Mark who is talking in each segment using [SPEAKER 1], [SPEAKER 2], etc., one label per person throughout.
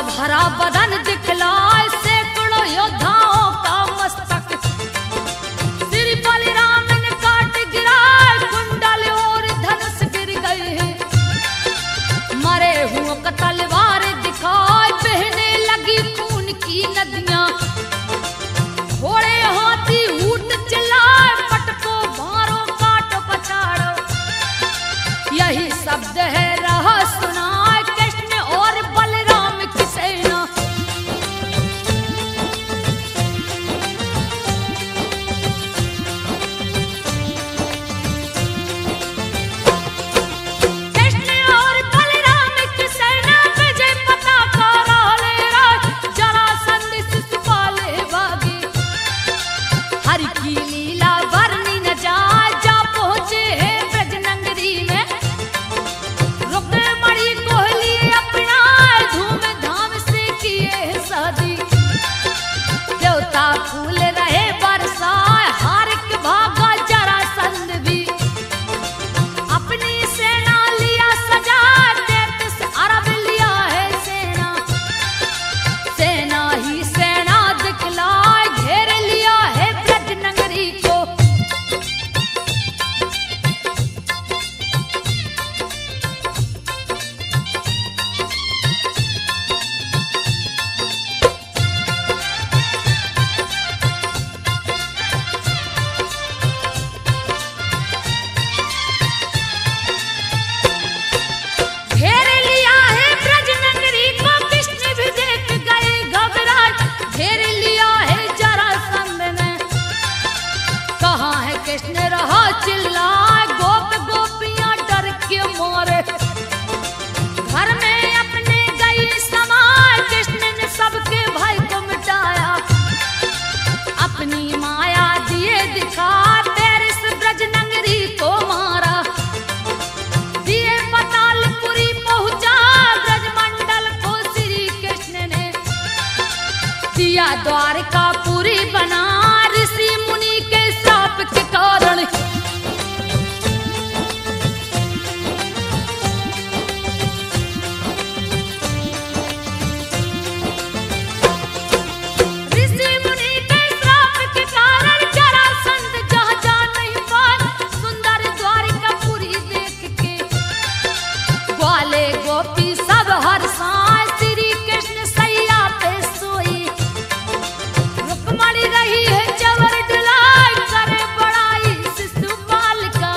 [SPEAKER 1] भरा बदन दिखलाए सैकड़ों योद्धाओं का मस्तक। श्री बलराम ने काट गिराए कुंडल और धनुष गिर गए हैं। मरे हुओं का तलवार दिखाए बहने लगी खून की नदियां। घोड़े हाथी ऊंट चिल्लाए पटको मारो काटो पछाड़ो। यही शब्द है रहा सुनाए कृष्ण और बलराम की सेना। कृष्ण और बलराम की सेना विजय पताका ले रहा। जरासंध शिशुपाल भागी। हरि की लीला वर्णि न जाए। जा पहुंचे हैं ब्रज नगरी में। रुक्मणी कोहली अपना धूमधाम से किए शादी। देवता फूल रहे बरसाए। हार के भागा जरासंध भी। अपनी सेना लिया सजा। 33 अरब लिया है सेना। सेना ही सेना दिखलाए। घेर लिया है ब्रज नगरी कृष्ण रहा चिल्लाए, गोप गोपियां डर के मारे घर में अपने गई समाए। कृष्ण ने सबके भय को मिटाया, अपनी माया दिए दिखा, तेरे से ब्रज नगरी को मारा। दिए पतालपुरी पहुंचा, ब्रजमंडल को श्री कृष्ण ने दिया द्वारकापुरी बना। ऋषि मुनि के श्राप के कारण गोपी सब हर्षाए, श्री कृष्ण सैया पे सोई। रुक्मणी रही है चवर डुलाई, करे बड़ाई शिशुपाल का।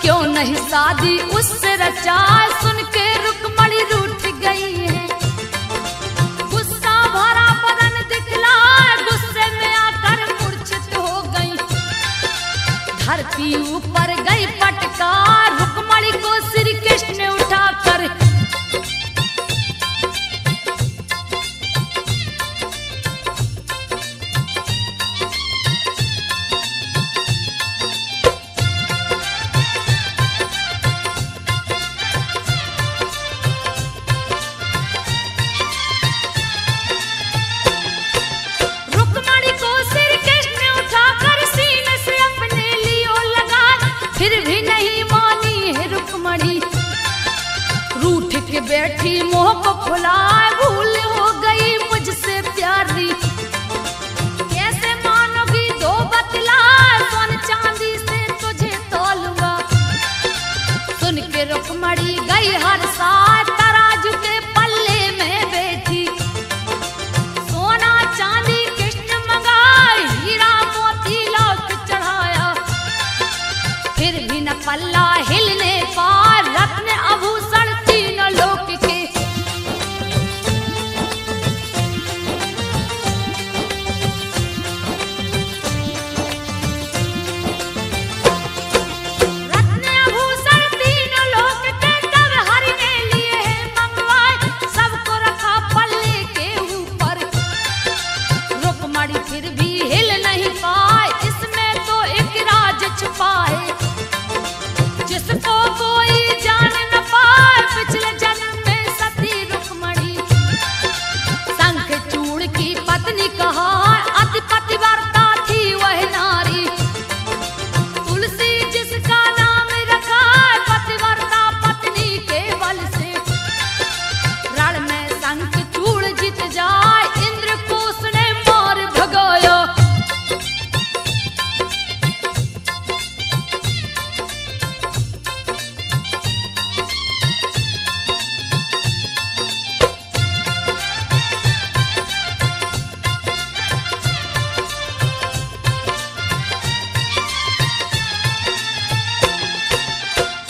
[SPEAKER 1] क्यों नहीं शादी उससे रचाए, सुन के रुक्मणी रूठ गई है। गुस्सा भरा बदन दिखलाए, गुस्से में आकर मूर्छित हो गई। धरती ऊपर गई पटका, रुक्मणी को श्री कृष्ण ने उठाकर सीने से अपने लियो लगा। फिर भी नहीं मानी है रुक्मणी, रूठ के बैठी मोह को फुलाए। भूल हो गई मुझसे प्यारी, कैसे मानोगी दो बतला, सोन चांदी से तुझे तोलूंगा। सुन के रुक्मणी गई हर साथ, तराजू के पल्ले में बैठी। सोना चांदी कृष्ण मंगाए, हीरा मोती लौट चढ़ाया। फिर भी न पल्ला हिलने पार, रत्न आभूषण तीनों लोक के। रत्न आभूषण तीनों लोक के, तब हरि ने लिए हैं मंगवाए। सबको रखा पल्ले के ऊपर, रुक्मणी फिर भी हिल नहीं पाए। इसमें तो एक राज छुपाए, जिसको कोई जान न पाए। पिछले जन्म में सती रुक्मणी शंखचूड़ की पत्नी कहा, अति पतिव्रता थी वह नारी। तुलसी जिसका नाम रखा, पतिव्रता पत्नी के बल से। रण में शंखचूड़ जीत जाए, इंद्र को उसने मार भगाया।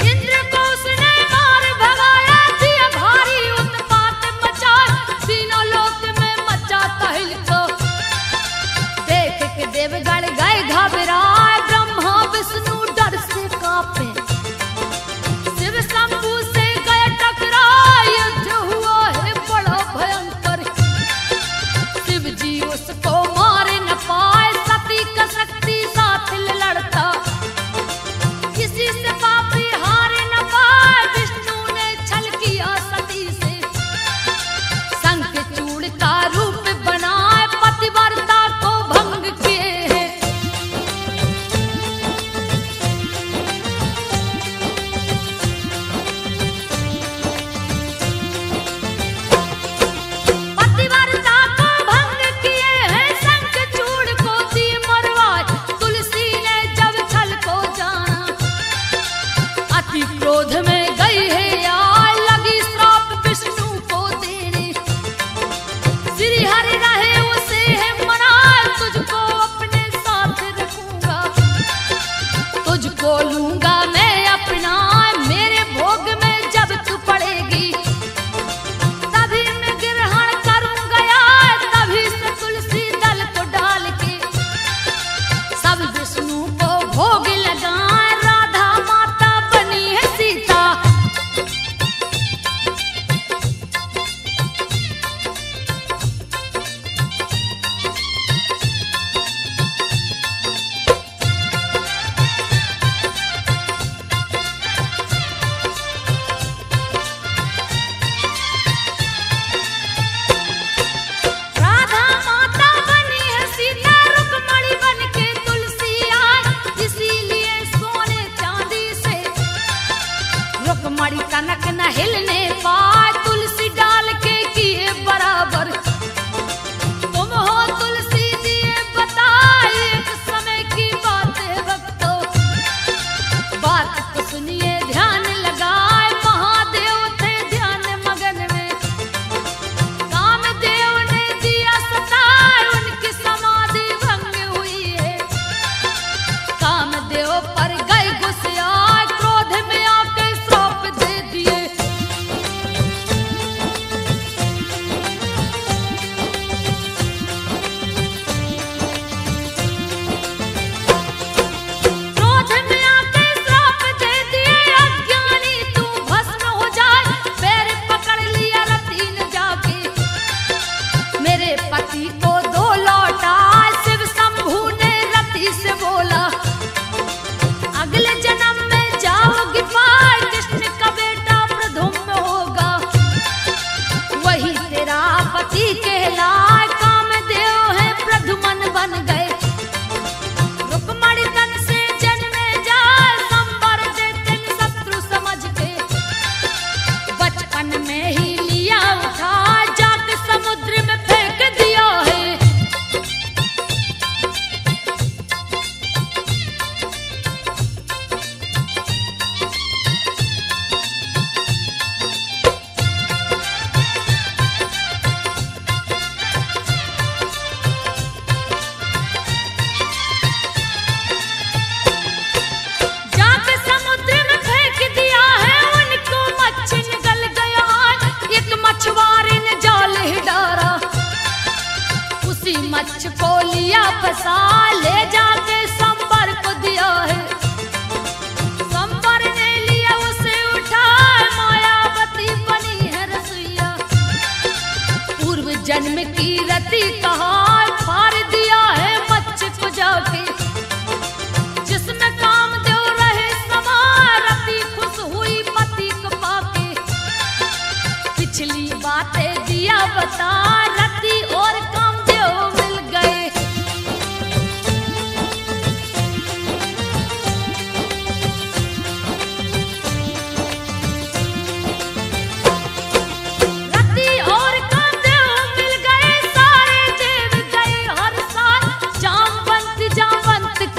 [SPEAKER 1] इंद्र को उसने मार भगाया, दिया भारी उत्पात मचाए। तीनों लोक में मचा तहलका, देख के देवगण गए घबराए। ब्रह्मा विष्णु डर से कांपे, शिव शंभू से गए टकराए। युद्ध हुआ है बड़ा भयंकर, शिव जी उसको मारे न पाए। सती का शक्ति साथ लड़ता, किसी से पापी हारे न पाए। विष्णु ने छल किया सती से, शंखचूड़ का रूप बनाए। पतिव्रता को भंग किए हैं,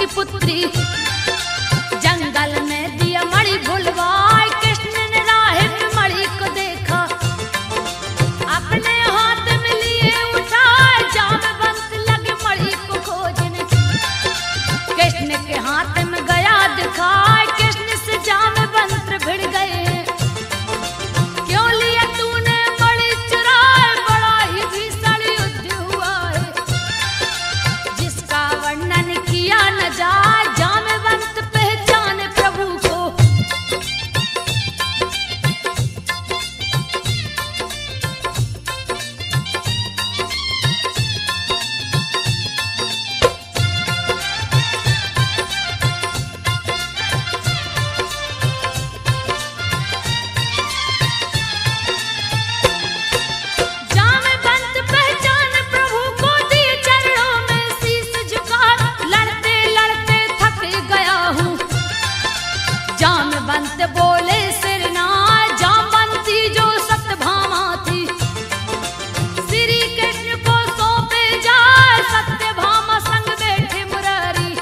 [SPEAKER 1] की पुत्री। जंगल में दिया मणि भुलवाए, कृष्ण ने राह में मणि को देखा, अपने हाथ में लिए उठाए, जामवंत लगे मणि को खोजने। कृष्ण के हाथ में गया दिखाए, कृष्ण से जामवंत भिड़ गए। क्यों लिया तूने मणि चुराए, बड़ा ही भीषण युद्ध हुआ है, जिसका वर्णन किया न जाए। जामवंत पहचाने प्रभु को, जामवंत पहचाने प्रभु को, दिए चरणों में शीश झुका, लड़ते लड़ते थक गया हूँ। जामवंत बोले सिरनाय, जामवंती जो सत्यभामा थी, श्री कृष्ण को सौंपे जाए, सत्यभामा संग बैठे मुरारी।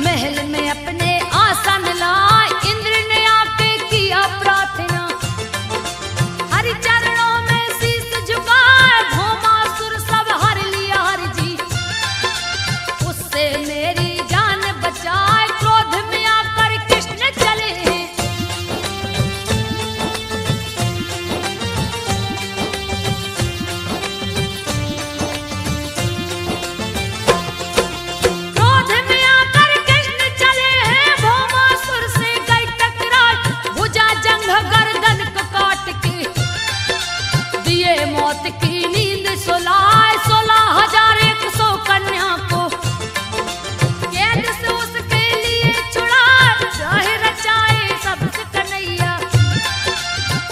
[SPEAKER 1] महल में अपने आसन लाए, इंद्र ने आके किया प्रार्थना, हरि चरणों में शीश झुकाए, भौमासुर सब हर लिया हरि जी, उससे मेरी जान बचाए। क्रोध में आकर कृष्ण चले, क्रोध में आकर कृष्ण चले हैं, भौमासुर से गए टकराए, भुजा जंघ गर्दन को काट के, दिए मौत की नींद सुलाए। 16,100 कन्या को कैद से उसके लिए छुड़ाए, चाहे रचाए सबसे कन्हैया,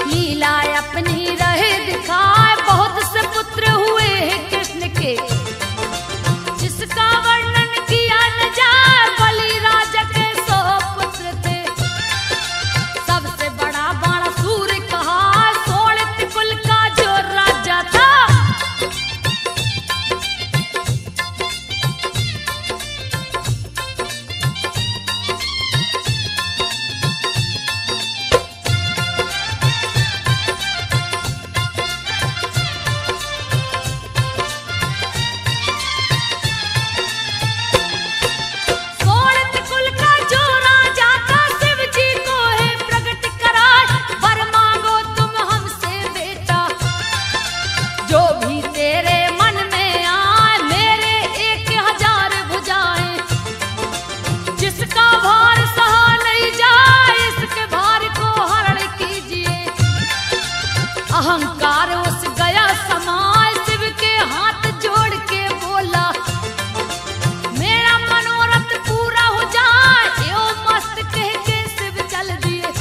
[SPEAKER 1] लीला अपनी रहे दिखाए। बहुत से पुत्र हुए हैं कृष्ण के, जिसका वर्णन किया न जाए। बलि राजा के 100 पुत्र थे, सबसे बड़ा बाणासुर कहा, शोणित कुल का जो राजा था। शोणित कुल का जो राजा था, शिव जी को है प्रकट कराए, वर मांगो तुम हमसे बेटा, जो भी तेरे मन में आए। मेरे 1000 भुजाएं, जिसका भार सहा नहीं जाए, इसके भार को हरण कीजिए। अहंकार उस गया समाए, शिव के हाथ जोड़ के बोला, मेरा मनोरथ पूरा हो जाए। यो मस्त कह के शिव चल दिए,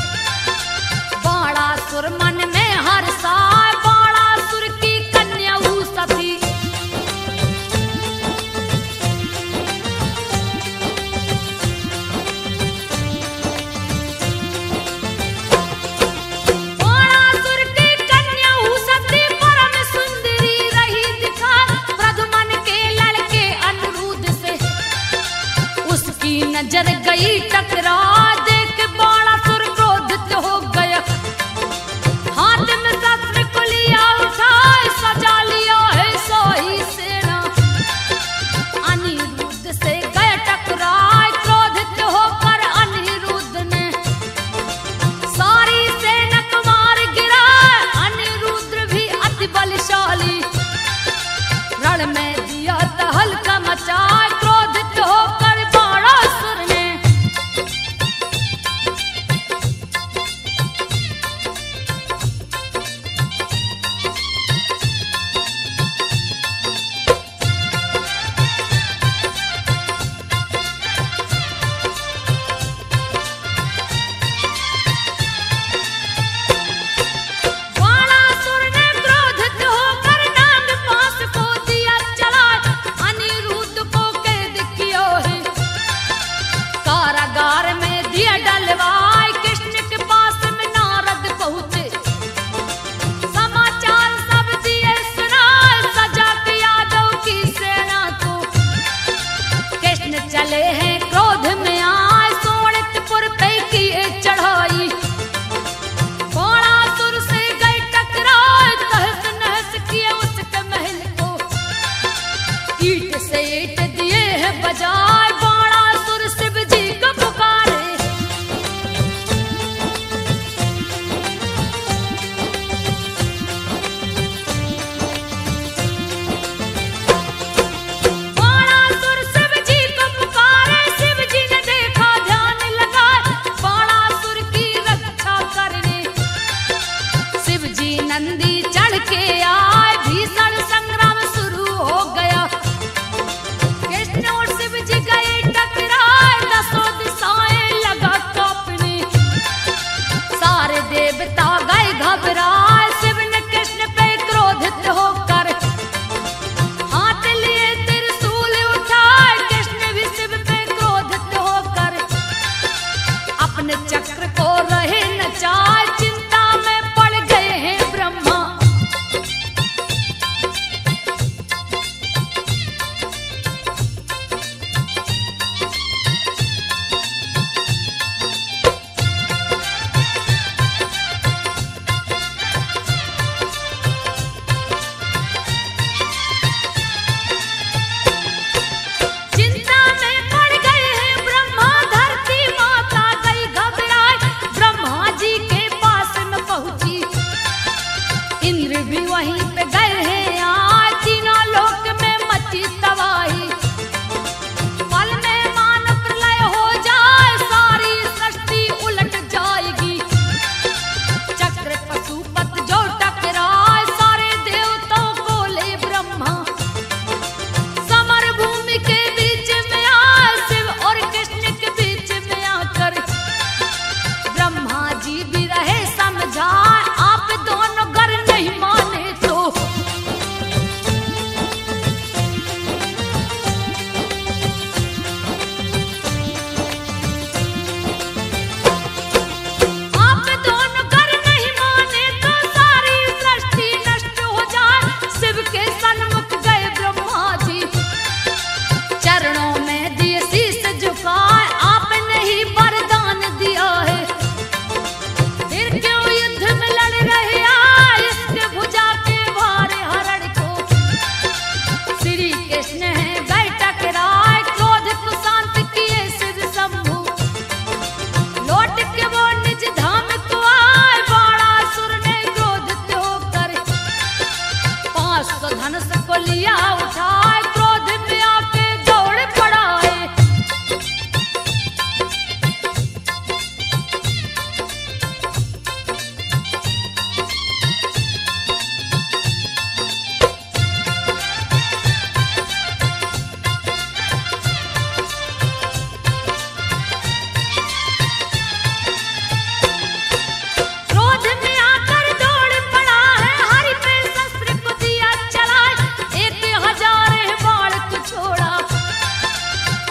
[SPEAKER 1] बाणासुर मन में हर्षाए, बाणासुर की कन्या उषा थी। बाणासुर की कन्या उषा थी, परम सुंदरी रही दिखाए, प्रद्युम्न के लड़के अनिरुद्ध से उसकी नजर गई टकरा। देख बाणासुर क्रोधित हो गया, हाथ में शस्त्र को लिया उठाए, सजा लिया है 100 ही सेना। अनिरुद्ध से गए टकराए, क्रोधित होकर अनिरुद्ध ने सारी सेना को मार गिराए। अनिरुद्ध भी अति बलशाली, रण में दिया तहलका मचाए। क्रोधित होकर बाणासुर ने चले हैं क्रोध में आए, सोनितपुर पे किए चढ़ाई। बाणासुर से गए टकराए, तहस नहस किए उसके महल को। ईट से ईट दिए हैं बजाए, बाणासुर शिव जी को पुकारे। बाणासुर शिव जी को पुकारे, शिव जी ने देखा ध्यान लगाए, बाणासुर की रक्षा करने। शिव जी नंदी चढ़ के आए, भीषण संग्राम शुरू हो गया। कृष्ण और शिव जी गए टकराए, दसों दिशाएं लगा कांपने। सारे देवता गए घबराए, शिव ने कृष्ण पे क्रोधित होकर हाथ लिए त्रिशूल उठाए। कृष्ण भी शिव पे क्रोधित होकर अपने चक्र को रहे नचाए, चिंता में पड़ गए हैं ब्रह्मा। चिंता में पड़ गए हैं ब्रह्मा, धरती माता गई घबराए। ब्रह्मा जी के पास में पहुंची, इंद्र भी वहीं पे गए हैं आए। तीनों लोक में मची तबाही, पल में मान प्रलय हो जाए, सारी सृष्टि उलट जाएगी। चक्र पशुपत जो टकराए, सारे देवताओं को ले ब्रह्मा। समर भूमि के बीच में आए, शिव और कृष्ण के बीच में आकर ब्रह्मा जी भी रहे समझाए, आप दोनों गर नहीं माने तो। आप दोनों गर नहीं माने तो सारी सृष्टि नष्ट हो जाए। शिव के सन्मुख गए ब्रह्मा जी, चरणों में दिए शीश झुकाए, आपने ही वरदान दिया है। फिर क्यों युद्ध में लड़ रहे आए, इसके भुजा के भारे हरण को। श्री कृष्ण है गए टकराए, क्रोध को शांत किए शिव शंभु। लौट के वो निज धाम को आए, बाणासुर ने क्रोधित होकर 500 धनुष को लिया उठाए, क्रोध में आके दौड़ पड़ाए। क्रोध में आकर दौड़ पड़ा है, हरि पे शस्त्र को दिया चलाए। 1000 बाण को छोड़ा,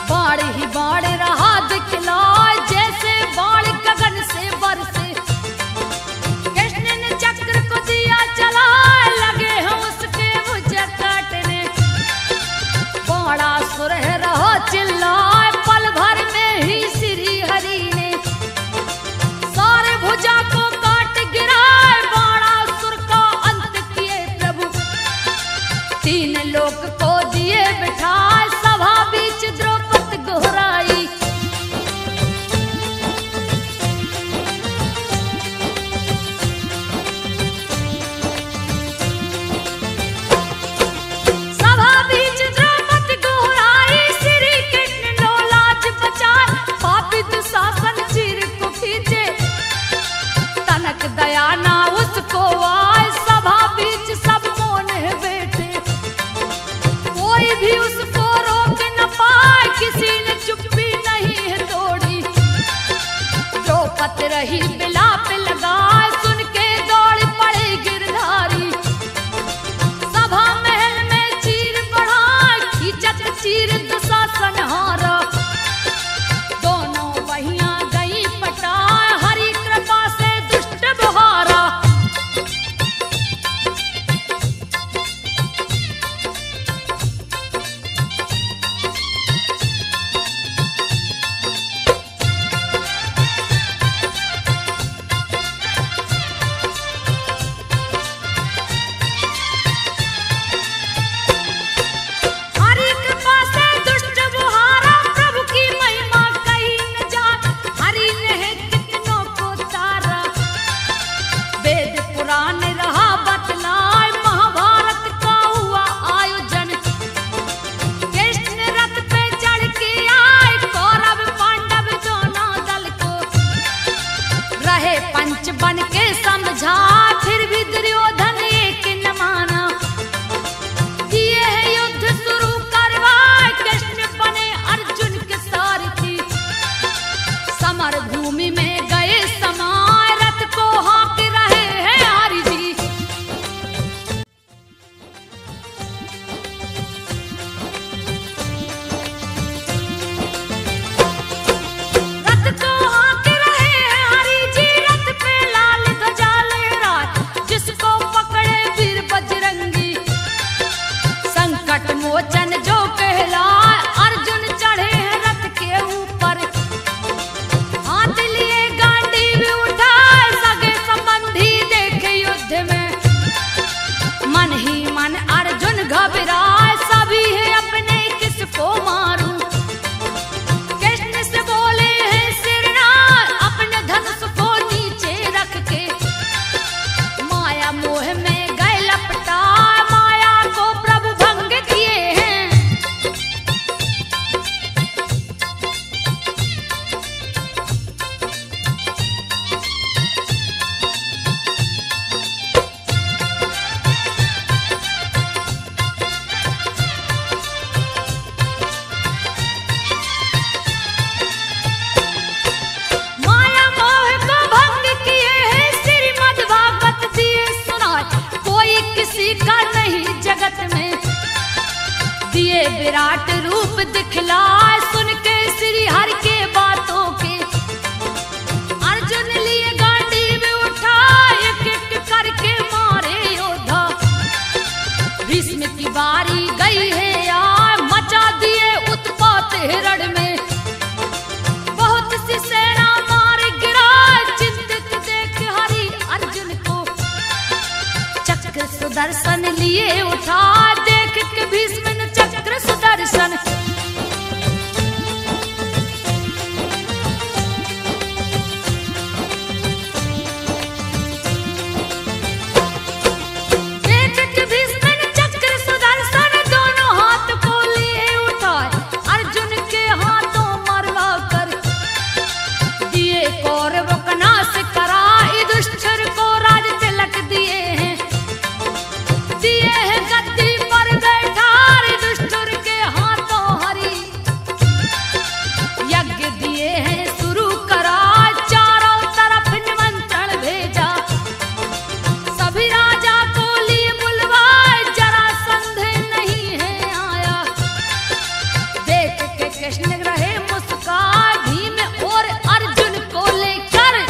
[SPEAKER 1] बाण ही बाण रहा दिखलाए, जैसे बाण गगन से बरसे। कृष्ण ने चक्र को दिया चलाए, लगे हैं उसके भुजा काटने। बाणासुर है रहा चिल्लाए, पल भर में ही श्री हरि ने सारे भुजा को काट गिराए। बाणासुर का अंत किए प्रभु, 3 लोक को दिए बिठाए, सभा बीच द्रौपदी गोहराई। सभा बीच द्रौपदी गोहराई, श्री कृष्ण लो लाज बचाए। पापी दुशासन चीर को खींचे, तनक दया ना उसको आए। सभा बीच सब मौन है बैठे, कोई भी उसको रोक न पाए, किसी ने चुप्पी नहीं है तोड़ी। द्रौपदी रही बिलाप लगाए, सुन के दौड़ पड़े गिरधारी। सभा महल में चीर बढ़ाए, खींचत चीर दुशासन हारा। दोनों बहियां गई पटाए, हरि कृपा से दुष्ट बुहारा। विराट रूप दिखलाए, सुन के श्री हरि के बातों के अर्जुन लिए गांडीव उठाए, एक एक करके मारे योद्धा। भीष्म की बारी गई है यार, मचा दिए उत्पात हिरण में, बहुत सी सेना मार गिराए, चिंतित देख हरि अर्जुन को, चक्र सुदर्शन लिए उठा, देख के भीष्म ने चक्र सुदर्शन। देख के भीष्म ने चक्र सुदर्शन, दोनों हाथ को लिए उठाए, अर्जुन के हाथों मरवा कर दिए कौरवों का नाश करा, युधिष्ठिर को राज तिलक दिए हैं, गद्दी पर बैठा युधिष्ठिर के हाथों हरि यज्ञ दिए हैं शुरू करा, चारों तरफ निमंत्रण भेजा, सभी राजा को लिए बुलवाए, जरासंध नहीं है आया। देख के कृष्ण रहे मुस्कान, भीम और अर्जुन को लेकर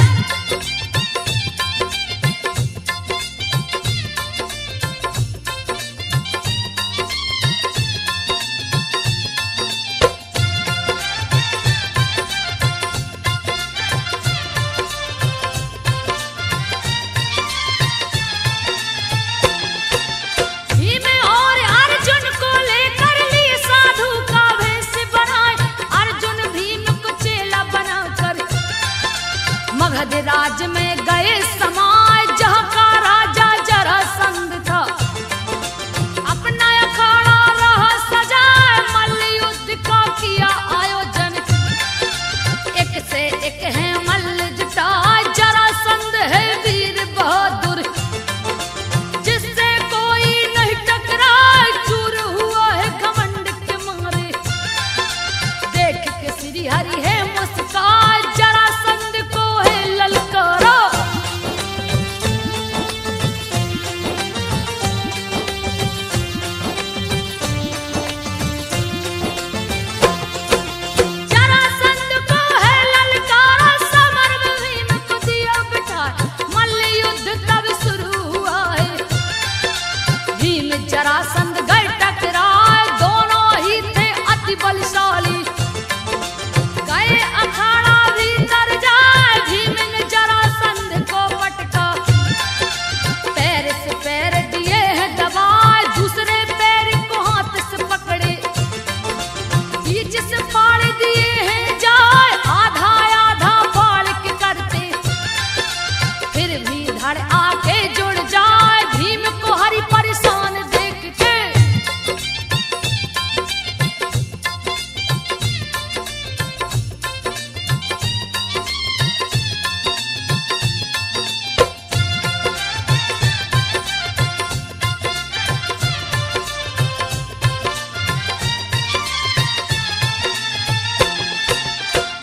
[SPEAKER 1] राज में गए समाय, जहाँ का राजा जरासंध था, अपना अखाड़ा रहा सजाए, मल्ल युद्ध का किया आयोजन, एक से एक है मल्ल जुटाए, जरासंध है वीर बहादुर, जिससे कोई नहीं टकराए, चूर हुआ है घमंड के मारे। देख के श्री हरि है मुस्कान, जरासंध को है ललकारा, जरासंध को है ललकारा, समर में भीम को दिया बिठाए, मल्ल युद्ध तब शुरू हुआ है, भीम जरासंध गए टकराए, दोनों ही थे अति बलशाली, गए अखाड़ा भीतर जाए, भीम ने जरासंध को पटका, पैर से पैर दिए हैं दबाए, दूसरे पैर को हाथ से पकड़े, बीच से फाड़ दिए हैं जाए, आधा आधा फाड़ के करते, फिर भी धड़ आके जुड़ जाए, भीम को हरि परेशान देख के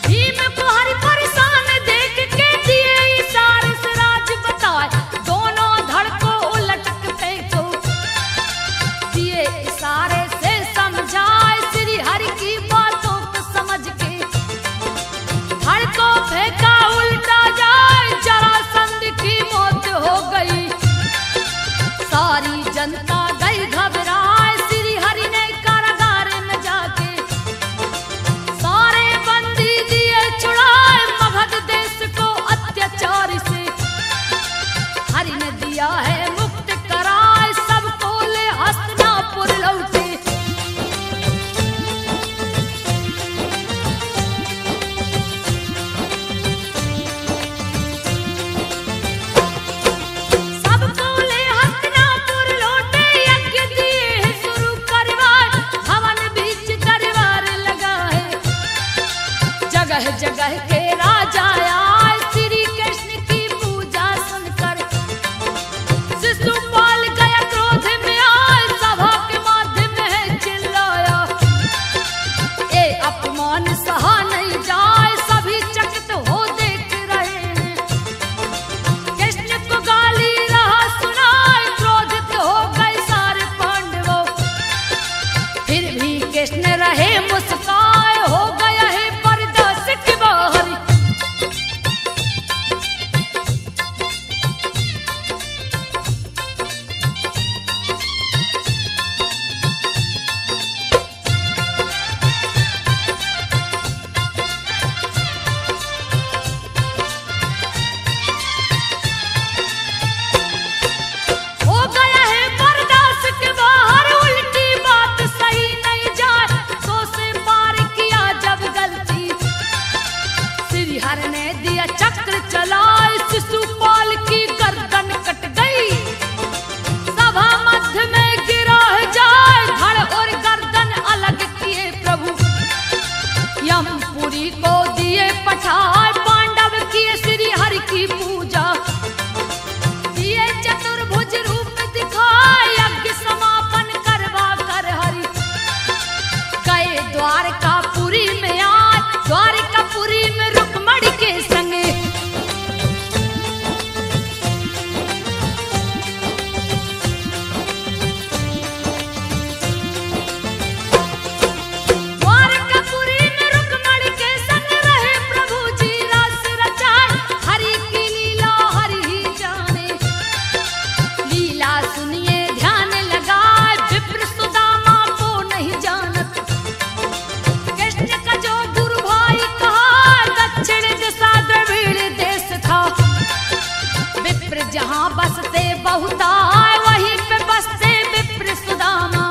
[SPEAKER 1] भीम को हरि परेशान देख के दिए इशारे से राज बताए, दोनों धड़ को उलट के फेंको, दिए इशारे से समझाए, श्री हरि की बातों को समझ के धड़ को फेंका उल्टा जाए, जरासंध की मौत हो गई, सारी जनता गई घबराए, श्री हरि ने कारागार में जाके सारे बंदी दिए छुड़ाए, मगध देश को अत्याचार से हरि ने दिया है मुक्त कराए, सबको ले हस्तिनापुर लौटे। सबको ले हस्तिनापुर लौटे, यज्ञ दिए हैं शुरू करवाए, हवन बीच दरबार लगा है, जगह जगह के राजा आए, श्री कृष्ण की पूजा सुनकर शिशुपाल गया क्रोध में आए, सभा के माध्यम में चिल्लाया, ए अपमान सहा नहीं जाए, सभी चकित हो देख रहे हैं, कृष्ण को गाली रहा सुनाए, क्रोधित हो गए सारे पांडवों, फिर भी पुरी को दिए पठाए, पांडव किए श्री हरि की पूजा, दिए चतुर्भुज रूप दिखाए, यज्ञ समापन करवा कर हरि गए द्वारकापुरी में आए, द्वारकापुरी में रुक्मणी के संगे। जहाँ बसते बहुताय वहीं पे बसते विप्र सुदामा,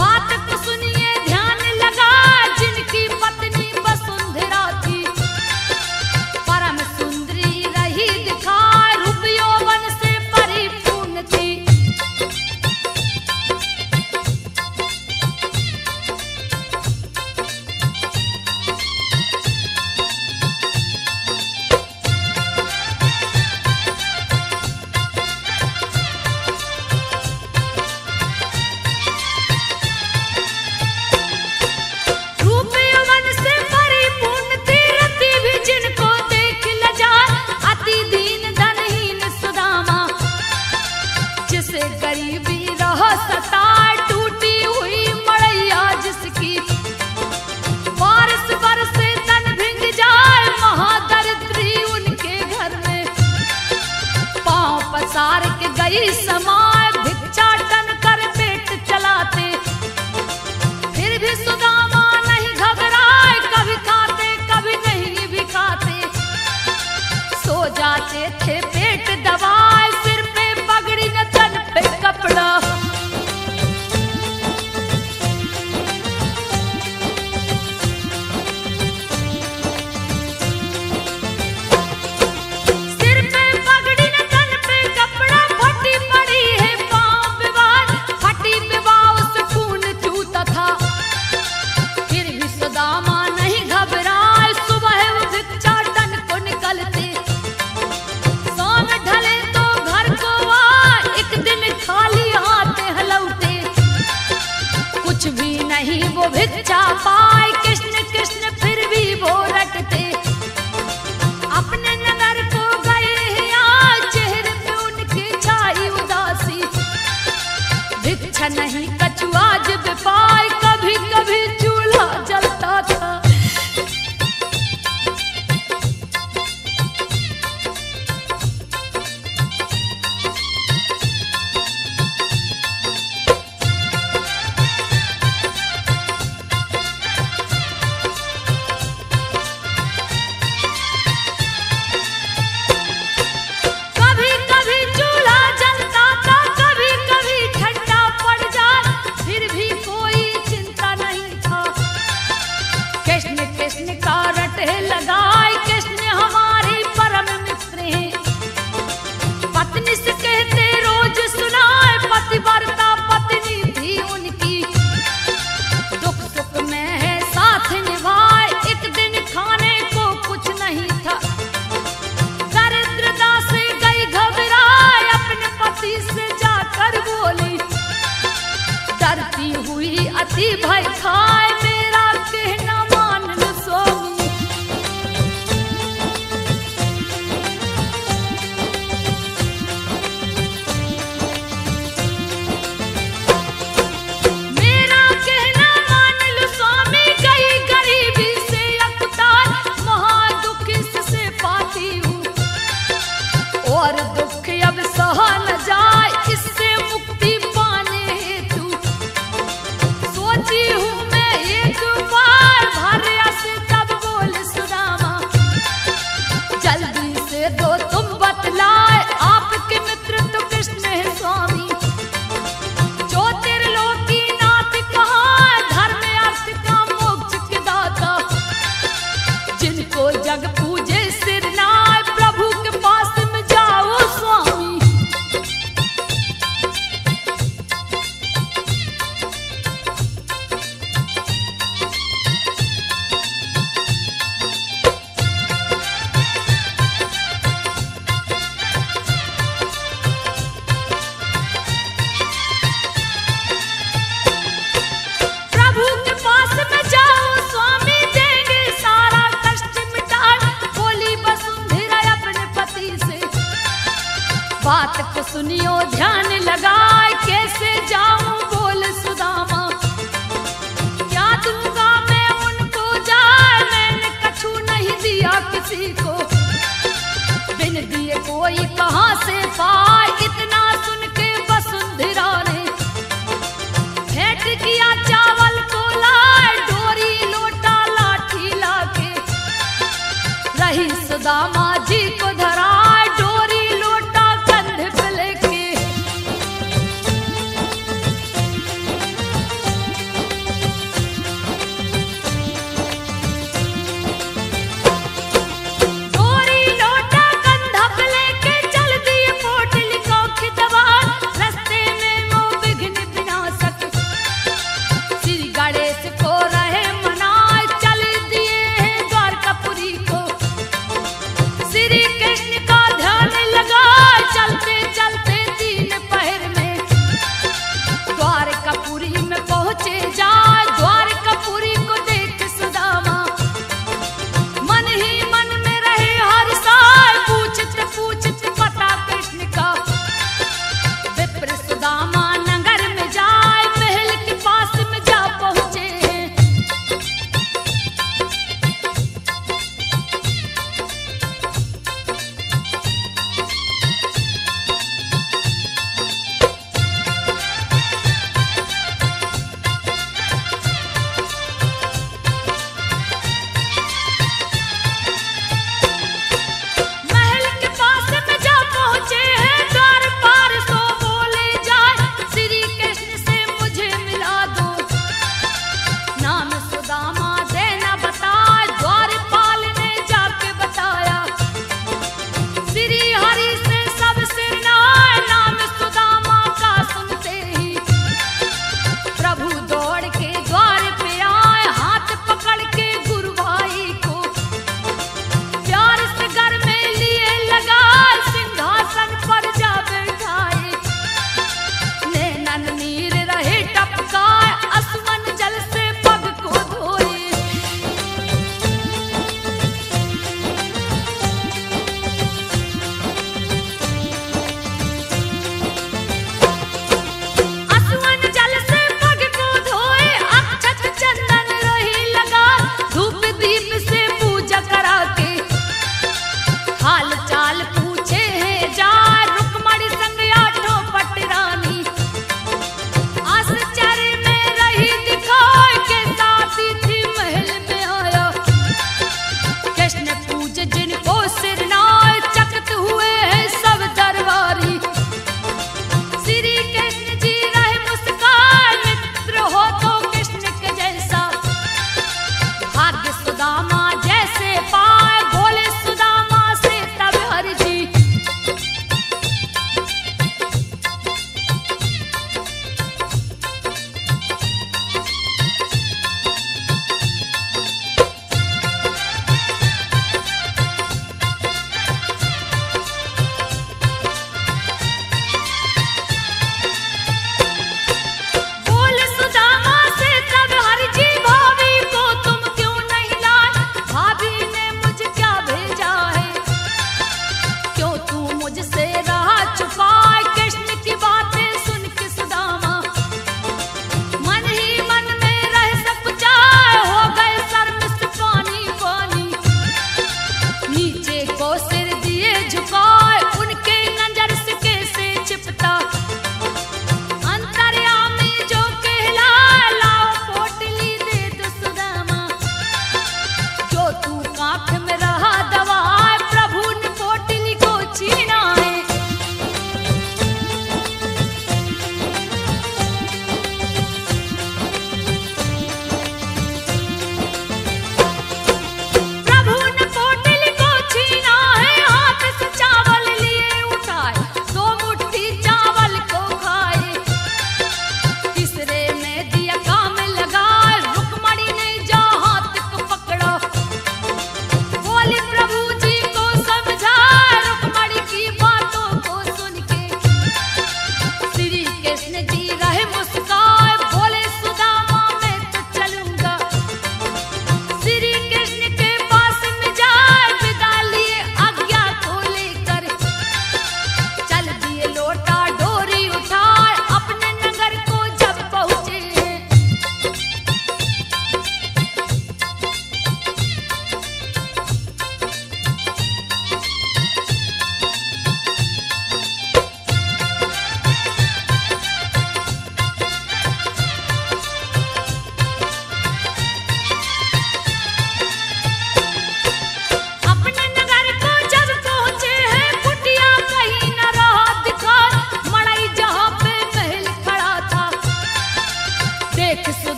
[SPEAKER 1] बात को सुनिए ध्यान लगा, जिनकी पत्नी वसुंधरा थी, परम सुंदरी रही दिखाए, रूप यौवन से परिपूर्ण थी। गरीबी रह सताए, टूटी हुई मड़ैया जिसकी, बारिश बरसे तन भिंग जाए, महादरिद्री उनके घर में, पांव पसार के गई समाए, भिक्षाटन कर पेट चलाते, फिर भी सुदामा नहीं घबराए, कभी खाते कभी नहीं भी खाते, सो जाते थे पेट दबाए, सिर पे पगड़ी न तन पे कपड़ा, सिर पे पगड़ी न तन पे कपड़ा, फटी पड़ी है पांव विवाह, फटी विवाह उस खून चूता था, फिर भी सुदामा नहीं घबराए, सुबह वो भिक्षाटन को निकलते, शाम ढले तो घर को आए, एक दिन खाली हाथ हलौटे, कुछ भी नहीं वो भिक्षा पाए, कृष्ण कृष्ण फिर भी वो रटते, अपने नगर को गए हैं, चेहरे पे उनकी छाई उदासी, भिक्षा नहीं कछुआ जब पाए, कभी कभी चूल्हा जलता था। कभी कभी चूल्हा जलता था, कभी कभी ठंडा पड़ जाए, फिर भी कोई चिंता नहीं था, कृष्ण कृष्ण का रटे लगाए, कृष्ण हमारे परम मित्र हैं, पत्नी से कहते रोज सुनाए, पतिव्रता पत्नी थी उनकी, दुख सुख में है साथ निभाए, एक दिन खाने को कुछ नहीं था, दरिद्रता से गई घबराए, अपने पति से जाकर बोली, डरती हुई अति भय खाए, मेरा कहना मान लो स्वामी, बात को सुनियो ध्यान लगाए, कैसे जाऊं बोल सुदामा, क्या दूंगा मैं उनको जाए, मैंने कछु नहीं दिया किसी को, बिन दिए कोई कहां से पाए, इतना सुन के वसुंधरा ने भेंट किया चावल को लाए, डोरी लोटा लाठी लाके, रही सुदामा जी को धराए, डोरी लोटा कंधे पे लेके। डोरी लोटा कंधा पे लेके चल दिए पोटली को खिदवार, रास्ते में वो विघ्न विनाशक श्री गणेश को रहे मनाए, चल दिए हैं द्वारकापुरी को, श्री कृष्ण का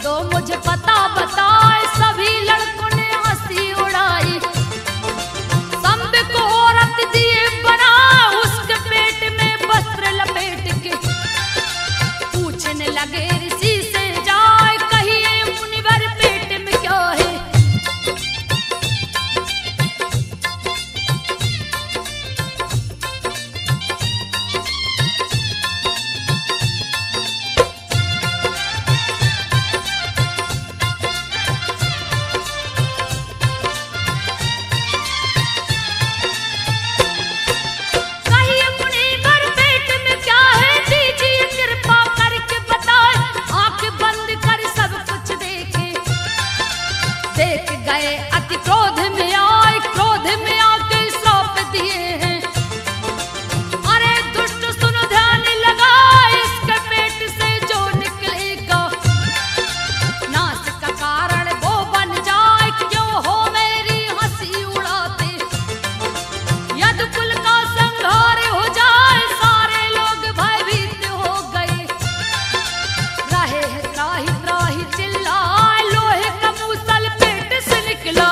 [SPEAKER 1] दो मुझे पता बताए। सभी लड़कों ने हंसी उड़ाई। संब को औरत दिए बना, उसके पेट में वस्त्र लपेट के पूछने लगे ऋषि से जाए, कहिए मुनिवर पेट में क्या है। अति क्रोध में आए, क्रोध में आके सौंप दिए हैं। अरे दुष्ट सुनो ध्यान लगा, इसके पेट से जो निकलेगा नाश का कारण वो बन जाए। क्यों हो मेरी हंसी उड़ाते, यदि कुल का संहार हो जाए। सारे लोग भयभीत हो गए, रहे त्राही त्राही चिल्लाए। लोहे का मूसल पेट से निकला,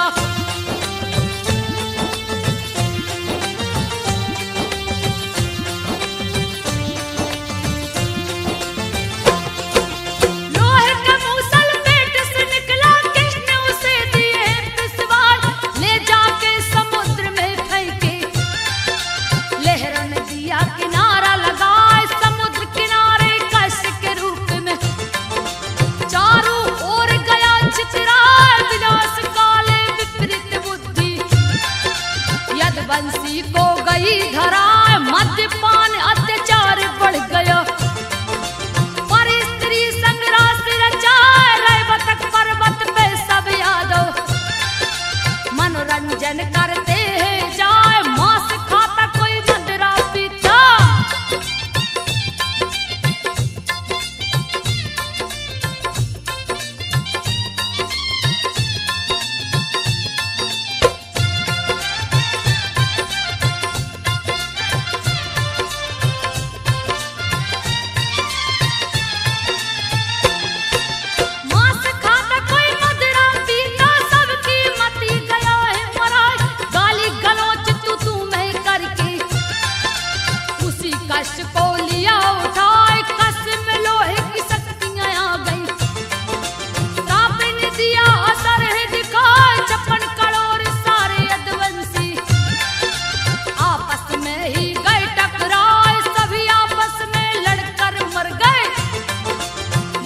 [SPEAKER 1] लोहे का मूसल पेट से निकला। कृष्ण उसे दिए पिसवाए, ले जाके समुद्र में फेंके। लहरों ने दिया किनारा लगाए, समुद्र किनारे कश के रूप में चारों ओर गया चितराए। विनाश काले विपरीत बुद्धि, यदुवंशी को गई धराए। मद्यपान अत्याचार बढ़ गया, पर स्त्री संग रास रचाए। रैवतक पर्वत पे सब यादव मनोरंजन करते हैं जाए। मांस खाता कोई मदिरा पीता, मांस खाता कोई मदिरा पीता। सबकी मती गया है मराए, गाली गलौच तू मैं करके उसी कश को लिया उठाए। कश में लोहे की शक्तियां आ गई, श्राप ने दिया असर है दिखाए। 56 करोड़ सारे यदुवंशी आपस में ही गए टकराए। सभी आपस में लड़कर मर गए,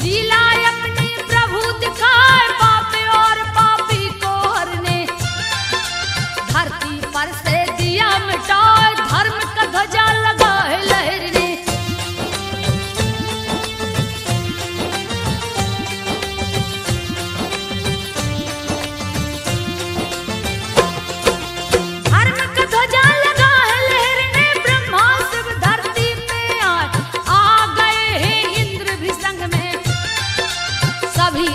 [SPEAKER 1] लीला अपनी प्रभु दिखाए। पापी और पापी को हरने धरती पर से दिया मिटाए। धर्म का ध्वजा लगा है लहरने, धर्म का ध्वजा लगा है लहरने। ब्रह्मा शिव धरती पे आ गए हैं, इंद्र भी संग में। सभी